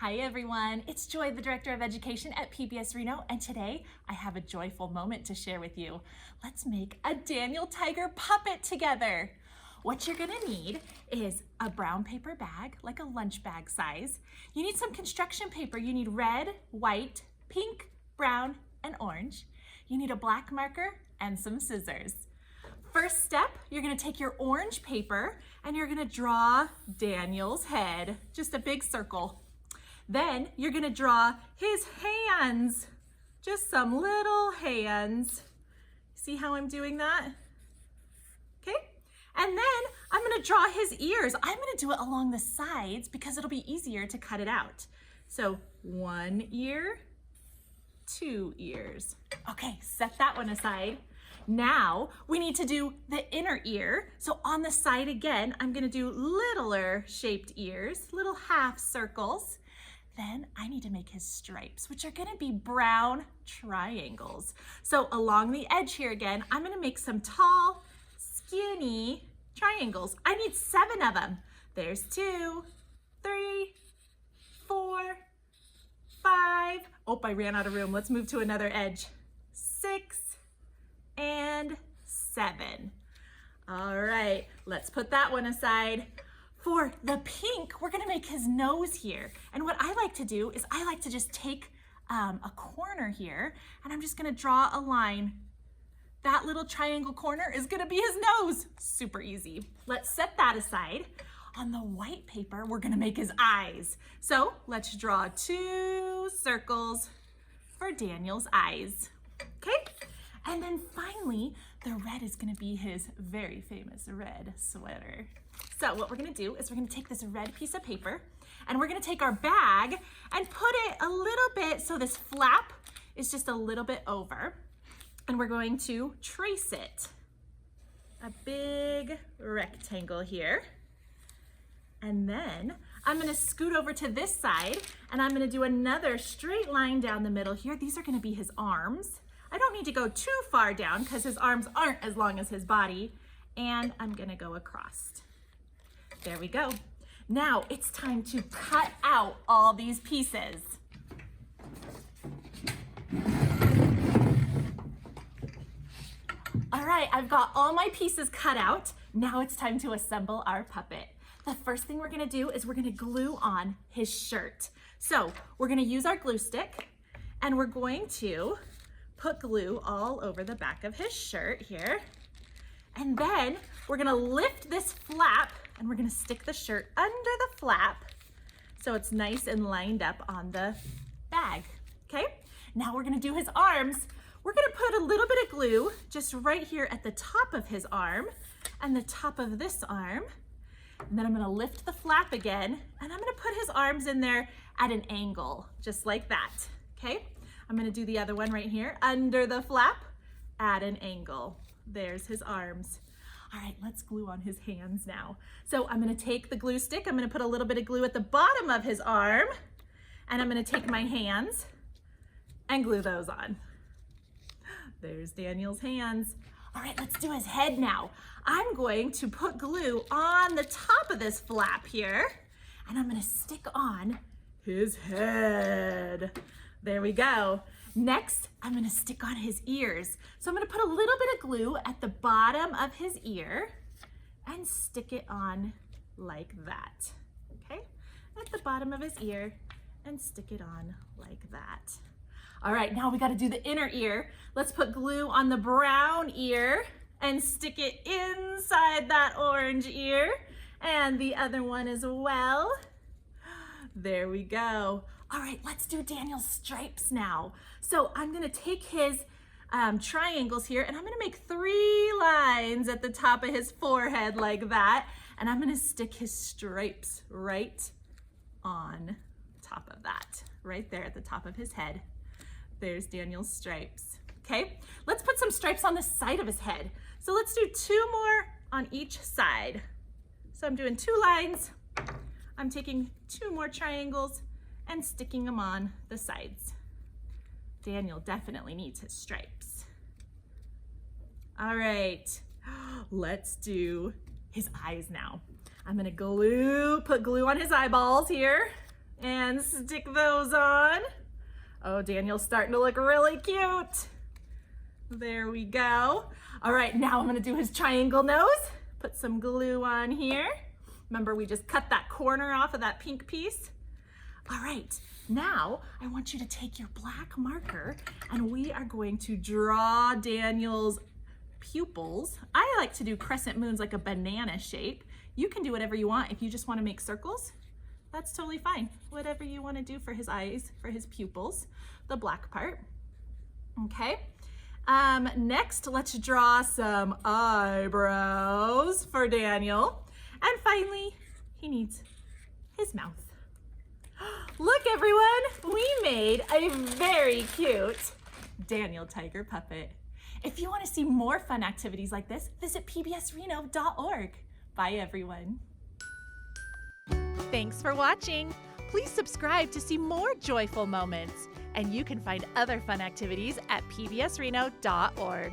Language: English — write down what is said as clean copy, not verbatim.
Hi everyone, it's Joy, the Director of Education at PBS Reno, and today I have a joyful moment to share with you. Let's make a Daniel Tiger puppet together. What you're gonna need is a brown paper bag, like a lunch bag size. You need some construction paper. You need red, white, pink, brown, and orange. You need a black marker and some scissors. First step, you're gonna take your orange paper and you're gonna draw Daniel's head, just a big circle. Then you're gonna draw his hands, just some little hands. See how I'm doing that? Okay, and then I'm gonna draw his ears. I'm gonna do it along the sides because it'll be easier to cut it out. So 1 ear, 2 ears. Okay, set that one aside. Now we need to do the inner ear. So on the side again, I'm gonna do littler shaped ears, little half circles. Then I need to make his stripes, which are gonna be brown triangles. So along the edge here again, I'm gonna make some tall, skinny triangles. I need 7 of them. There's 2, 3, 4, 5. Oh, I ran out of room. Let's move to another edge. 6 and 7. All right, let's put that one aside. For the pink, we're gonna make his nose here. And what I like to do is I like to just take a corner here and I'm just gonna draw a line. That little triangle corner is gonna be his nose. Super easy. Let's set that aside. On the white paper, we're gonna make his eyes. So let's draw 2 circles for Daniel's eyes, okay? And then finally, the red is gonna be his very famous red sweater. So what we're gonna do is we're gonna take this red piece of paper and we're gonna take our bag and put it a little bit so this flap is just a little bit over. And we're going to trace it. A big rectangle here. And then I'm gonna scoot over to this side and I'm gonna do another straight line down the middle here. These are gonna be his arms. I don't need to go too far down because his arms aren't as long as his body. And I'm gonna go across. There we go. Now it's time to cut out all these pieces. All right, I've got all my pieces cut out. Now it's time to assemble our puppet. The first thing we're gonna do is we're gonna glue on his shirt. So we're gonna use our glue stick and we're going to put glue all over the back of his shirt here. And then we're gonna lift this flap and we're gonna stick the shirt under the flap so it's nice and lined up on the bag, okay? Now we're gonna do his arms. We're gonna put a little bit of glue just right here at the top of his arm and the top of this arm. And then I'm gonna lift the flap again and I'm gonna put his arms in there at an angle, just like that, okay? I'm gonna do the other one right here, under the flap, at an angle. There's his arms. All right, let's glue on his hands now. So I'm gonna take the glue stick, I'm gonna put a little bit of glue at the bottom of his arm, and I'm gonna take my hands and glue those on. There's Daniel's hands. All right, let's do his head now. I'm going to put glue on the top of this flap here, and I'm gonna stick on his head. There we go. Next, I'm gonna stick on his ears. So I'm gonna put a little bit of glue at the bottom of his ear and stick it on like that, okay? At the bottom of his ear and stick it on like that. All right, now we gotta do the inner ear. Let's put glue on the brown ear and stick it inside that orange ear and the other one as well. There we go. All right, let's do Daniel's stripes now. So I'm gonna take his triangles here and I'm gonna make 3 lines at the top of his forehead like that. And I'm gonna stick his stripes right on top of that, right there at the top of his head. There's Daniel's stripes, okay? Let's put some stripes on the side of his head. So let's do 2 more on each side. So I'm doing 2 lines. I'm taking 2 more triangles and sticking them on the sides. Daniel definitely needs his stripes. All right, let's do his eyes now. I'm gonna put glue on his eyeballs here. And stick those on. Oh, Daniel's starting to look really cute. There we go. All right, now I'm gonna do his triangle nose. Put some glue on here. Remember, we just cut that corner off of that pink piece. All right, now I want you to take your black marker and we are going to draw Daniel's pupils. I like to do crescent moons like a banana shape. You can do whatever you want. If you just want to make circles, that's totally fine. Whatever you want to do for his eyes, for his pupils, the black part. Okay. Next, let's draw some eyebrows for Daniel. And finally, he needs his mouth. Look, everyone, we made a very cute Daniel Tiger puppet. If you want to see more fun activities like this, visit pbsreno.org. Bye, everyone. Thanks for watching. Please subscribe to see more joyful moments. And you can find other fun activities at pbsreno.org.